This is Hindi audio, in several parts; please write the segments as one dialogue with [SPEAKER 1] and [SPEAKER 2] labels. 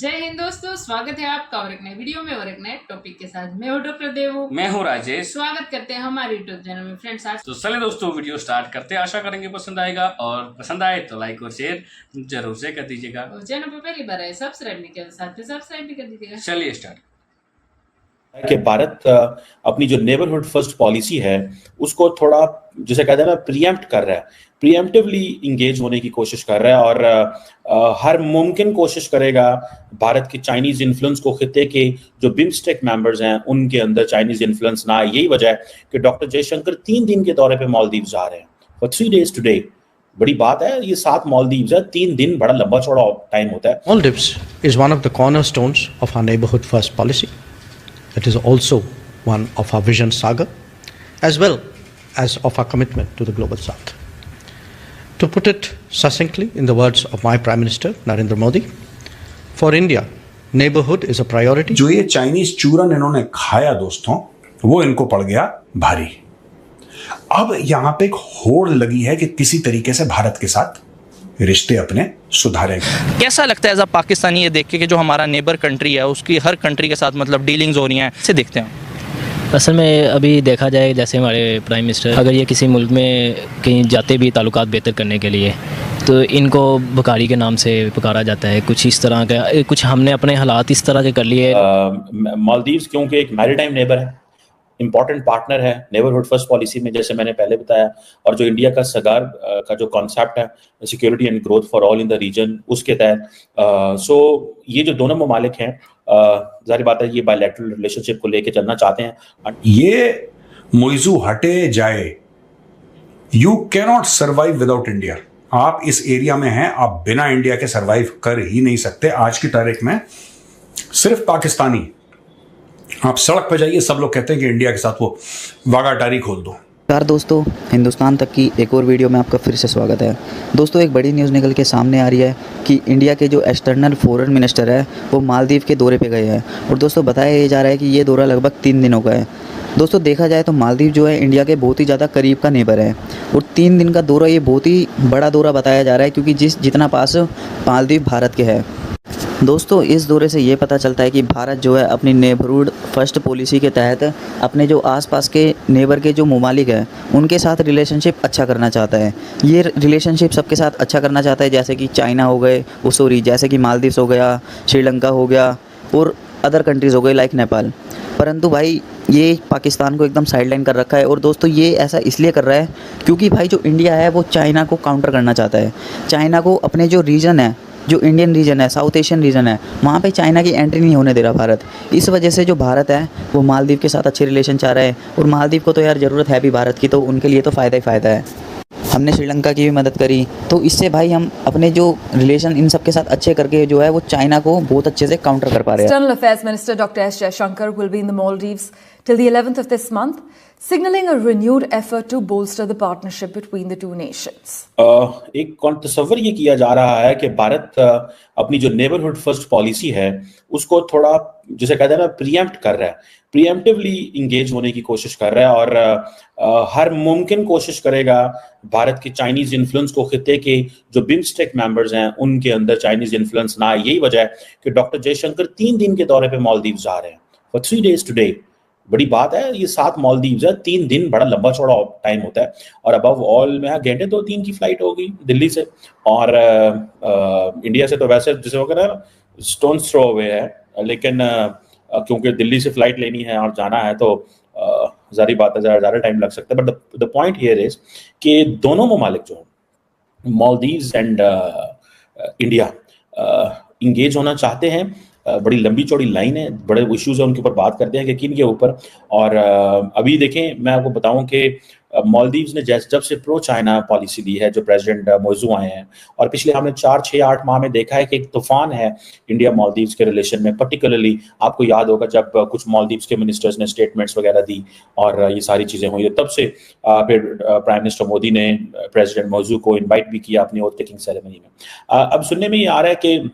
[SPEAKER 1] जय हिंद दोस्तों, स्वागत है आपका और एक नए वीडियो में और एक नए टॉपिक के साथ। मैं हूं डॉक्टर देवू।
[SPEAKER 2] मैं हूं राजेश।
[SPEAKER 1] स्वागत करते हैं हमारे यूट्यूब चैनल में। फ्रेंड्स, आज
[SPEAKER 2] तो चलिए दोस्तों वीडियो स्टार्ट करते हैं। आशा करेंगे पसंद आएगा और पसंद आए तो लाइक और शेयर जरूर से कर दीजिएगा।
[SPEAKER 1] और चैनल पर पहली बार आए सब्सक्राइब नहीं किया तो साथ में सब्सक्राइब भी कर दीजिएगा।
[SPEAKER 2] चलिए स्टार्ट
[SPEAKER 3] कि भारत अपनी जो नेबरहुड फर्स्ट पॉलिसी है उसको थोड़ा जिसे कहते हैं ना प्रीएम्प्ट कर रहा है, प्रीएम्प्टिवली इंगेज होने की कोशिश कर रहा है और हर मुमकिन कोशिश करेगा भारत की चाइनीज इन्फ्लुएंस को खिते के जो बिम्स्टेक मेंबर्स हैं उनके अंदर चाइनीज इन्फ्लुएंस ना आए। यही वजह है कि डॉक्टर जयशंकर 3 दिन के दौरे पे मालदीव जा रहे हैं फॉर 3 days टुडे। बड़ी बात है, ये 7 मालदीव्स है, 3 दिन बड़ा लंबा चौड़ा टाइम होता है।
[SPEAKER 4] Maldives is one of the cornerstones of our neighborhood first policy. It is also one of our vision saga, as well as of our commitment to the global south. To put it succinctly in the words of my Prime Minister Narendra Modi, for India, neighborhood is a priority.
[SPEAKER 5] जो ये चाइनीज चूरन इन्होंने खाया दोस्तों, वो इनको पड़ गया भारी। अब यहां पे एक होड़ लगी है कि किसी तरीके से भारत के साथ रिश्ते अपने सुधारेंगे।
[SPEAKER 6] कैसा लगता है एज अ पाकिस्तानी ये देख के कि जो हमारा नेबर कंट्री है उसकी हर कंट्री के साथ मतलब डीलिंग्स हो रही हैं, इसे देखते हैं?
[SPEAKER 7] असल में अभी देखा जाए जैसे हमारे प्राइम मिनिस्टर अगर ये किसी मुल्क में कहीं जाते भी ताल्लुकात बेहतर करने के लिए तो इनको बुखारी के नाम से पुकारा जाता है। कुछ इस तरह का कुछ हमने अपने हालात इस तरह के कर लिए।
[SPEAKER 3] मालदीव्स क्योंकि एक मैरीटाइम नेबर है, इंपॉर्टेंट पार्टनर है नेबरहुड फर्स्ट पॉलिसी में, जैसे मैंने पहले बताया, और जो इंडिया का सगार का जो कॉन्सेप्ट है security and growth for all in the region, उसके तहत सो ये जो दोनों ममालिक हैं जाहिर बात है ये बायलैटरल रिलेशनशिप को लेके चलना चाहते हैं।
[SPEAKER 5] ये मोइजू हटे जाए, you can not survive without India. आप इस एरिया में हैं, आप बिना इंडिया के सर्वाइव कर ही नहीं सकते। आज की तारीख में सिर्फ पाकिस्तानी, आप सड़क पर जाइए, सब लोग कहते हैं कि इंडिया के साथ वो वाघा अटारी खोल दो।
[SPEAKER 8] नमस्कार दोस्तों, हिंदुस्तान तक की एक और वीडियो में आपका फिर से स्वागत है। दोस्तों, एक बड़ी न्यूज़ निकल के सामने आ रही है कि इंडिया के जो एक्सटर्नल फॉरेन मिनिस्टर है वो मालदीव के दौरे पे गए हैं। और दोस्तों बताया ये जा रहा है कि ये दौरा लगभग 3 दिनों का है। दोस्तों देखा जाए तो मालदीव जो है इंडिया के बहुत ही ज़्यादा करीब का नेबर है और 3 दिन का दौरा ये बहुत ही बड़ा दौरा बताया जा रहा है क्योंकि जितना पास मालदीव भारत के है। दोस्तों इस दौरे से ये पता चलता है कि भारत जो है अपनी नेबरहुड फर्स्ट पॉलिसी के तहत अपने जो आसपास के नेबर के जो ममालिक हैं उनके साथ रिलेशनशिप अच्छा करना चाहता है। ये रिलेशनशिप सबके साथ अच्छा करना चाहता है, जैसे कि चाइना हो गए, जैसे कि मालदीव्स हो गया, श्रीलंका हो गया और अदर कंट्रीज़ हो गए लाइक नेपाल। परंतु भाई ये पाकिस्तान को एकदम साइडलाइन कर रखा है। और दोस्तों ये ऐसा इसलिए कर रहा है क्योंकि भाई जो इंडिया है वो चाइना को काउंटर करना चाहता है। चाइना को अपने जो रीजन है, जो इंडियन रीजन है, साउथ एशियन रीजन है, वहाँ पे चाइना की एंट्री नहीं होने दे रहा भारत। इस वजह से जो भारत है वो मालदीव के साथ अच्छे रिलेशन चाह रहा है। और मालदीव को तो यार ज़रूरत है भी भारत की, तो उनके लिए तो फ़ायदा ही फ़ायदा है। हमने श्रीलंका की भी मदद करी, तो इससे भाई हम अपने जो रिलेशन इन सब के साथ अच्छे करके जो है वो चाइना को बहुत अच्छे से काउंटर कर पा रहे हैं।
[SPEAKER 9] External Affairs Minister Dr. S. Jaishankar will be in the Maldives till the 11th of this month, signaling a renewed effort to bolster the partnership between the two nations.
[SPEAKER 3] एक तस्वर ये किया जा रहा है कि भारत अपनी जो नेबरहुड फर्स्ट पॉलिसी है उसको थोड़ा जिसे कहते हैं ना प्रीएम्प्ट कर रहा है, प्रीएम्प्टिवली इंगेज होने की कोशिश कर रहा है और हर मुमकिन कोशिश करेगा भारत की चाइनीज इन्फ्लुएंस को खिते के जो बिम्स्टेक मेंबर्स हैं उनके अंदर चाइनीज इन्फ्लुएंस ना आए। यही वजह है कि डॉक्टर जयशंकर 3 दिन के दौरे पे मालदीव जा रहे हैं फॉर 3 days टुडे। बड़ी बात है, ये 7 मालदीव्स है, 3 दिन बड़ा लंबा चौड़ा टाइम होता है। और अबव ऑल में घंटे 2-3 की फ्लाइट होगी दिल्ली से, और इंडिया से तो वैसे जिसे वो कहते हैं स्टोन थ्रो अवे है, लेकिन क्योंकि दिल्ली से फ्लाइट लेनी है और जाना है तो जारी बात है ज़्यादा टाइम लग सकता है। But the point here is कि दोनों ममालिक जो मालदीव्स एंड इंडिया इंगेज होना चाहते हैं। बड़ी लंबी चौड़ी लाइन है, बड़े इश्यूज है, उनके ऊपर बात करते हैं कि किन के ऊपर। और अभी देखें, मैं आपको बताऊं कि मालदीव्स ने जब से प्रो चाइना पॉलिसी ली है, जो प्रेसिडेंट मोइजू आए हैं, और पिछले हमने 4-6-8 माह में देखा है कि एक तूफान है इंडिया मालदीव्स के रिलेशन में। पर्टिकुलरली आपको याद होगा जब कुछ मालदीव्स के मिनिस्टर्स ने स्टेटमेंट्स वगैरह दी और ये सारी चीज़ें हुई, तब से फिर प्राइम मिनिस्टर मोदी ने प्रेसिडेंट मोइजू को इन्वाइट भी किया अपनी ओथ टेकिंग सेरेमनी में। अब सुनने में ये आ रहा है कि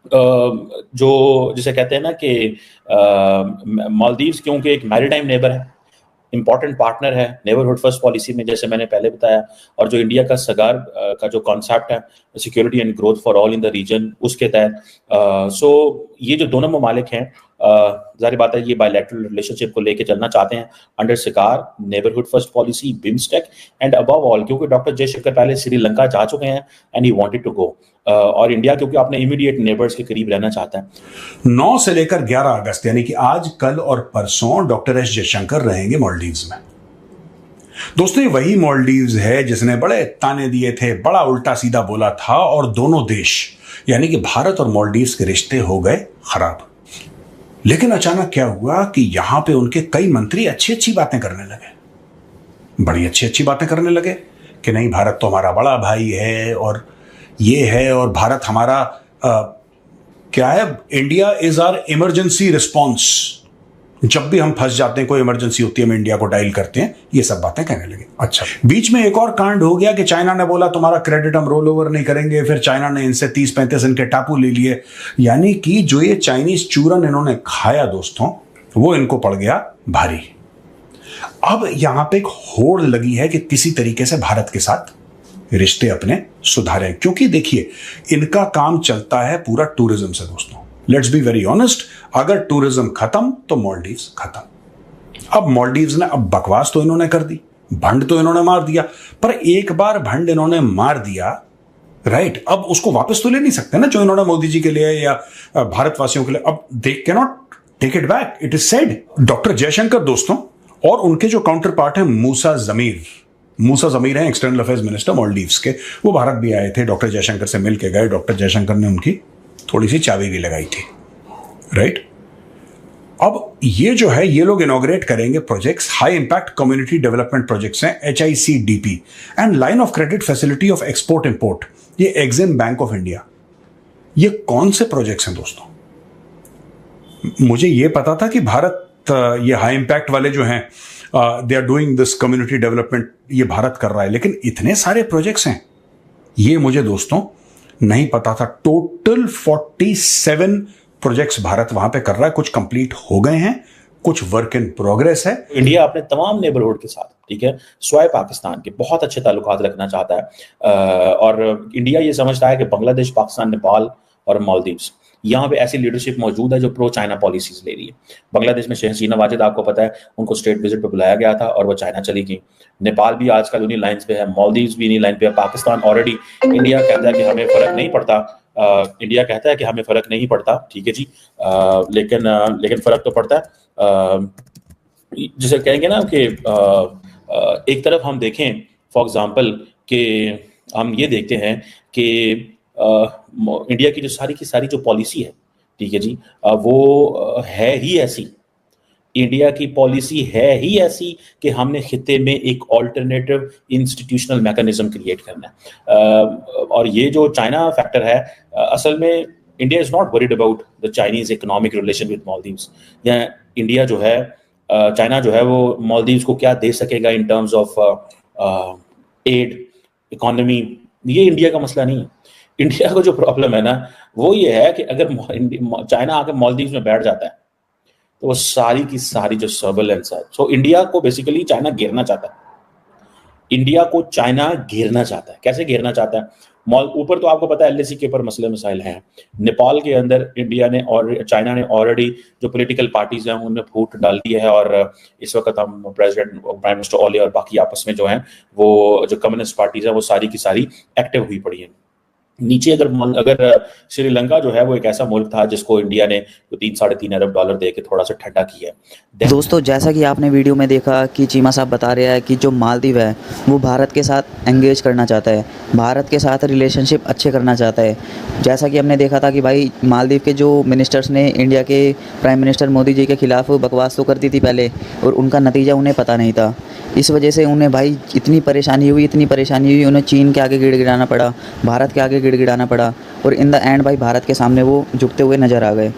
[SPEAKER 3] जो जिसे कहते हैं ना कि मालदीव्स क्योंकि एक मैरीटाइम नेबर है, इंपॉर्टेंट पार्टनर है नेबरहुड फर्स्ट पॉलिसी में, जैसे मैंने पहले बताया, और जो इंडिया का सगार का जो कॉन्सेप्ट है security and growth for all in the region, उसके तहत सो ये जो दोनों ममालिक हैं जाहिर बात है ये बायलैटरल रिलेशनशिप को लेके चलना चाहते हैं अंडर सिकार neighbourhood first policy, BIMSTEC and above all, क्योंकि डॉक्टर जयशंकर पहले श्रीलंका जा चुके हैं and he wanted to go, और इंडिया क्योंकि अपने इमीडिएट नेबर्स के करीब रहना चाहता है।
[SPEAKER 5] 9 से लेकर 11 अगस्त यानी कि आज, कल और परसों डॉक्टर एस जयशंकर रहेंगे मालदीव्स में। दोस्तों ये वही मालदीव्स है जिसने बड़े ताने दिए थे, बड़ा उल्टा सीधा बोला था, और दोनों देश यानी कि भारत और मालदीव्स के रिश्ते हो गए खराब। लेकिन अचानक क्या हुआ कि यहां पे उनके कई मंत्री अच्छी अच्छी बातें करने लगे, बड़ी अच्छी अच्छी बातें करने लगे कि नहीं भारत तो हमारा बड़ा भाई है और ये है, और भारत हमारा क्या है, India is our emergency response, जब भी हम फंस जाते हैं, कोई इमरजेंसी होती है, हम इंडिया को डायल करते हैं, ये सब बातें कहने लगे। अच्छा, बीच में एक और कांड हो गया कि चाइना ने बोला तुम्हारा क्रेडिट हम रोल ओवर नहीं करेंगे, फिर चाइना ने इनसे 30-35 इनके टापू ले लिए, यानी कि जो ये चाइनीज चूरन इन्होंने खाया दोस्तों, वो इनको पड़ गया भारी। अब यहां पे एक होड़ लगी है कि किसी तरीके से भारत के साथ रिश्ते अपने सुधारें, क्योंकि देखिए इनका काम चलता है पूरा टूरिज्म से दोस्तों। लेट्स बी वेरी ऑनेस्ट, अगर टूरिज्म खत्म तो मालदीव्स खत्म। अब मालदीव्स ने अब बकवास तो इन्होंने कर दी, भंड तो इन्होंने मार दिया, पर एक बार भंड इन्होंने मार दिया, राइट, अब उसको वापस तो ले नहीं सकते ना, जो इन्होंने मोदी जी के लिए या भारतवासियों के लिए, अब they can not take it back, it is said. Doctor Jaishankar दोस्तों और उनके जो काउंटर पार्ट है मूसा जमीर हैं एक्सटर्नल अफेयर्स मिनिस्टर मालदीव्स के, वो भारत भी आए थे, डॉक्टर जयशंकर से मिल के गए, डॉक्टर जयशंकर ने उनकी थोड़ी सी चाबी भी लगाई थी, राइट। अब ये जो है ये लोग इनॉग्रेट करेंगे projects, high impact community development projects हैं, HICDP and line of credit facility of export import, ये एग्जिम बैंक ऑफ इंडिया। ये कौन से प्रोजेक्ट्स हैं दोस्तों? मुझे ये पता था कि भारत ये हाई इंपैक्ट वाले जो हैं they are doing this community development, ये भारत कर रहा है, लेकिन इतने सारे प्रोजेक्ट्स हैं ये मुझे दोस्तों नहीं पता था। टोटल 47 प्रोजेक्ट्स भारत वहां पे कर रहा है, कुछ कंप्लीट हो गए हैं, कुछ वर्क इन प्रोग्रेस है।
[SPEAKER 3] इंडिया अपने तमाम नेबरहुड के साथ, ठीक है, स्वाय पाकिस्तान के बहुत अच्छे ताल्लुकात रखना चाहता है, और इंडिया ये समझता है कि बांग्लादेश, पाकिस्तान, नेपाल और मालदीव्स, यहाँ पे ऐसी लीडरशिप मौजूद है जो प्रो चाइना पॉलिसीज ले रही है। बांग्लादेश में शेख हसीना वाजिद आपको पता है, उनको स्टेट विजिट पे बुलाया गया था और वो चाइना चली गई। नेपाल भी आजकल उन्हीं लाइन्स पे है, मालदीव्स भी इन्हीं लाइन पे है, पाकिस्तान ऑलरेडी, इंडिया कहता है कि हमें फर्क नहीं पड़ता, इंडिया कहता है कि हमें फर्क नहीं पड़ता, ठीक है जी, लेकिन फर्क तो पड़ता है। जिसे कहेंगे ना कि एक तरफ हम देखें फॉर एग्जांपल कि हम ये देखते हैं कि इंडिया की जो सारी की सारी जो पॉलिसी है, ठीक है जी, वो है ही ऐसी, इंडिया की पॉलिसी है ही ऐसी कि हमने खित्ते में एक ऑल्टरनेटिव इंस्टीट्यूशनल मैकेनिज्म क्रिएट करना है। और ये जो चाइना फैक्टर है, असल में India is not worried about the Chinese economic relation with Maldives, या इंडिया जो है, चाइना जो है वो मालदीव्स को क्या दे सकेगा in terms of aid, economy, ये इंडिया का मसला नहीं है। इंडिया को जो प्रॉब्लम है ना वो ये है कि अगर चाइना आकर मालदीव्स में बैठ जाता है तो वो सारी की सारी जो सर्वेलेंस है, सो इंडिया को बेसिकली चाइना घेरना चाहता है, इंडिया को चाइना घेरना चाहता है। कैसे घेरना चाहता है? ऊपर तो आपको पता है LAC के ऊपर मसले मसाइल हैं, नेपाल के अंदर इंडिया ने और चाइना ने ऑलरेडी जो पॉलिटिकल पार्टीज हैं उनमें फूट डाल दी है, और इस वक्त हम प्रेसिडेंट प्राइम मिनिस्टर ओली और बाकी आपस में जो हैं वो जो कम्युनिस्ट पार्टीज हैं वो सारी की सारी एक्टिव हुई पड़ी हैं। नीचे अगर श्रीलंका जो है वो एक ऐसा मुल्क था जिसको इंडिया ने $3-3.5 अरब दे के थोड़ा सा ठंडा किया है।
[SPEAKER 8] दोस्तों जैसा कि आपने वीडियो में देखा कि चीमा साहब बता रहे हैं कि जो मालदीव है वो भारत के साथ एंगेज करना चाहता है, भारत के साथ रिलेशनशिप अच्छे करना चाहता है। जैसा कि हमने देखा था कि भाई मालदीव के जो मिनिस्टर्स ने इंडिया के प्राइम मिनिस्टर मोदी जी के खिलाफ बकवास तो कर दी थी पहले, और उनका नतीजा उन्हें पता नहीं था। इस वजह से उन्हें भाई इतनी परेशानी हुई, उन्हें चीन के आगे गिड़गिड़ाना पड़ा, भारत के आगे गिड़गिड़ाना पड़ा, और इन द एंड भाई भारत के सामने वो झुकते हुए नज़र आ गए।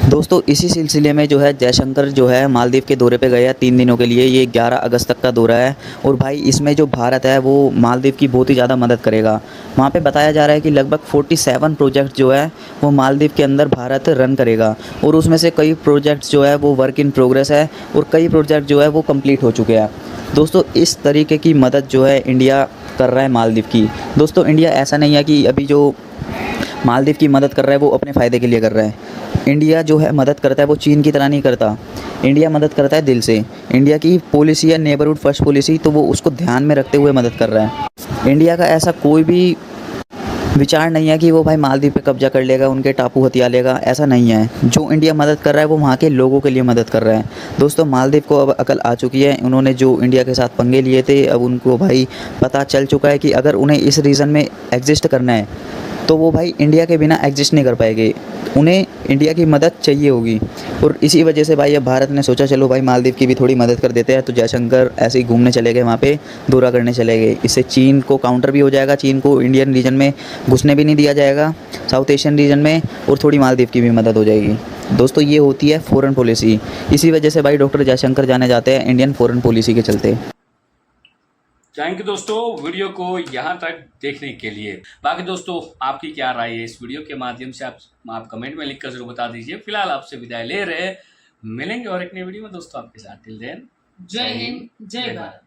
[SPEAKER 8] दोस्तों इसी सिलसिले में जो है जयशंकर जो है मालदीव के दौरे पे गए हैं 3 दिनों के लिए। ये 11 अगस्त तक का दौरा है और भाई इसमें जो भारत है वो मालदीव की बहुत ही ज़्यादा मदद करेगा। वहाँ पे बताया जा रहा है कि लगभग 47 प्रोजेक्ट जो है वो मालदीव के अंदर भारत रन करेगा और उसमें से कई प्रोजेक्ट्स जो है वो वर्क इन प्रोग्रेस है और कई प्रोजेक्ट जो है वो कंप्लीट हो चुके हैं। दोस्तों इस तरीके की मदद जो है इंडिया कर रहा है मालदीव की। दोस्तों इंडिया ऐसा नहीं है कि अभी जो मालदीव की मदद कर रहा है वो अपने फ़ायदे के लिए कर रहा है। इंडिया जो है मदद करता है वो चीन की तरह नहीं करता। इंडिया मदद करता है दिल से। इंडिया की पॉलिसी है नेबरहुड फर्स्ट पॉलिसी, तो वो उसको ध्यान में रखते हुए मदद कर रहा है। इंडिया का ऐसा कोई भी विचार नहीं है कि वो भाई मालदीव पे कब्जा कर लेगा, उनके टापू हथिया लेगा, ऐसा नहीं है। जो इंडिया मदद कर रहा है वो वहाँ के लोगों के लिए मदद कर रहा है। दोस्तों मालदीव को अब अकल आ चुकी है। उन्होंने जो इंडिया के साथ पंगे लिए थे अब उनको भाई पता चल चुका है कि अगर उन्हें इस रीजन में एग्जिस्ट करना है तो वो भाई इंडिया के बिना एग्जिस्ट नहीं कर पाएंगे। उन्हें इंडिया की मदद चाहिए होगी और इसी वजह से भाई अब भारत ने सोचा चलो भाई मालदीव की भी थोड़ी मदद कर देते हैं। तो जयशंकर ऐसे ही घूमने चले गए, वहाँ पे दौरा करने चले गए। इससे चीन को काउंटर भी हो जाएगा, चीन को इंडियन रीजन में घुसने भी नहीं दिया जाएगा, साउथ एशियन रीजन में, और थोड़ी मालदीव की भी मदद हो जाएगी। दोस्तों ये होती है फ़ॉरेन पॉलिसी। इसी वजह से भाई डॉक्टर जयशंकर जाने जाते हैं इंडियन फ़ॉरेन पॉलिसी के चलते।
[SPEAKER 2] थैंक यू दोस्तों वीडियो को यहाँ तक देखने के लिए। बाकी दोस्तों आपकी क्या राय है इस वीडियो के माध्यम से आप कमेंट में लिखकर जरूर बता दीजिए। फिलहाल आपसे विदाई ले रहे, मिलेंगे और एक नई वीडियो में दोस्तों आपके साथ। टिल देन
[SPEAKER 1] जय हिंद, जय भारत।